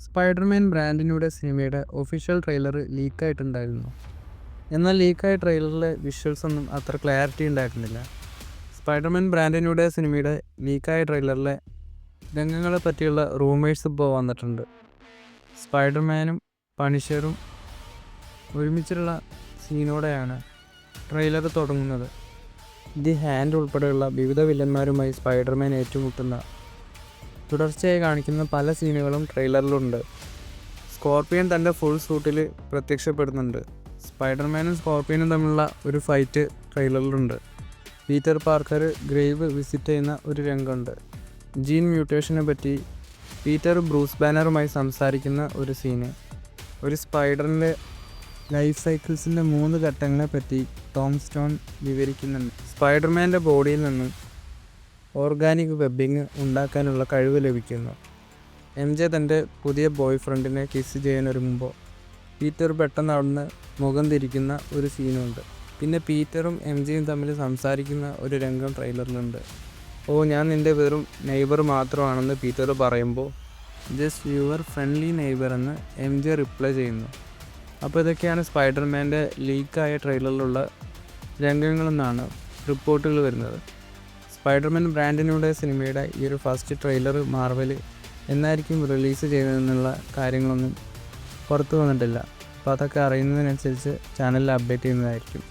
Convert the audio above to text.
Spiderman ബ്രാൻഡിനൂടെ സിനിമയുടെ official trailer ലീക്കായിട്ടുണ്ടായിരുന്നു. എന്നാൽ ലീക്കായ ട്രെയിലറിലെ visuals ഒന്നും അത്ര ക്ലാരിറ്റി ഉണ്ടായിരുന്നില്ല. സ്പൈഡർമാൻ ബ്രാൻഡിനൂടെ സിനിമയുടെ ലീക്കായ ട്രെയിലറിലെ രംഗങ്ങളെ പറ്റിയുള്ള റൂമേഴ്സ് ഇപ്പോൾ വന്നിട്ടുണ്ട്. സ്പൈഡർമാനും പണിഷറും ഒരുമിച്ചുള്ള സീനോടെയാണ് ട്രെയിലർ തുടങ്ങുന്നത്. ദി ഹാൻഡ് ഉൾപ്പെടെയുള്ള വിവിധ വില്ലന്മാരുമായി സ്പൈഡർമാൻ ഏറ്റുമുട്ടുന്ന തുടർച്ചയായി കാണിക്കുന്ന പല സീനുകളും ട്രെയിലറിലുണ്ട്. സ്കോർപ്പിയൻ തൻ്റെ ഫുൾ സൂട്ടിൽ പ്രത്യക്ഷപ്പെടുന്നുണ്ട്. സ്പൈഡർമാനും സ്കോർപ്പിയനും തമ്മിലുള്ള ഒരു ഫൈറ്റ് ട്രെയിലറിലുണ്ട്. പീറ്റർ പാർക്കർ ഗ്രേവ് വിസിറ്റ് ചെയ്യുന്ന ഒരു രംഗമുണ്ട്. ജീൻ മ്യൂട്ടേഷനെ പറ്റി പീറ്റർ ബ്രൂസ് ബാനറുമായി സംസാരിക്കുന്ന ഒരു സീന്. ഒരു സ്പൈഡറിൻ്റെ ലൈഫ് സൈക്കിൾസിൻ്റെ 3 ഘട്ടങ്ങളെ പറ്റി ടോം സ്റ്റോൺ വിവരിക്കുന്നുണ്ട്. സ്പൈഡർമാൻ്റെ ബോഡിയിൽ നിന്നും ഓർഗാനിക് വെബിങ് ഉണ്ടാക്കാനുള്ള കഴിവ് ലഭിക്കുന്നു. MJ തൻ്റെ പുതിയ ബോയ് ഫ്രണ്ടിനെ കിസ് ചെയ്യാനൊരുങ്ങുമ്പോൾ പീറ്റർ പെട്ടെന്ന് അവിടുന്ന് മുഖം തിരിക്കുന്ന ഒരു സീനുണ്ട്. പിന്നെ പീറ്ററും MJയും തമ്മിൽ സംസാരിക്കുന്ന ഒരു രംഗം ട്രെയിലറിലുണ്ട്. "ഓ, ഞാൻ നിൻ്റെ വെറും നെയ്ബർ മാത്രമാണെന്ന് പീറ്റർ പറയുമ്പോൾ ജസ്റ്റ് യുവർ ഫ്രണ്ട്ലി നെയ്ബർ എന്ന് MJ റിപ്ലൈ ചെയ്യുന്നു. അപ്പോൾ ഇതൊക്കെയാണ് സ്പൈഡർമാൻ്റെ ലീക്കായ ട്രെയിലറിലുള്ള രംഗങ്ങളെന്നാണ് റിപ്പോർട്ടുകൾ വരുന്നത്. സ്പൈഡർമാൻ ബ്രാൻഡിനൂടെ സിനിമയുടെ ഈ ഒരു ഫസ്റ്റ് ട്രെയിലർ മാർവൽ എന്നായിരിക്കും റിലീസ് ചെയ്യുന്നതെന്നുള്ള കാര്യങ്ങളൊന്നും പുറത്തു വന്നിട്ടില്ല. അപ്പോൾ അതൊക്കെ അറിയുന്നതിനനുസരിച്ച് ചാനലിൽ അപ്ഡേറ്റ് ചെയ്യുന്നതായിരിക്കും.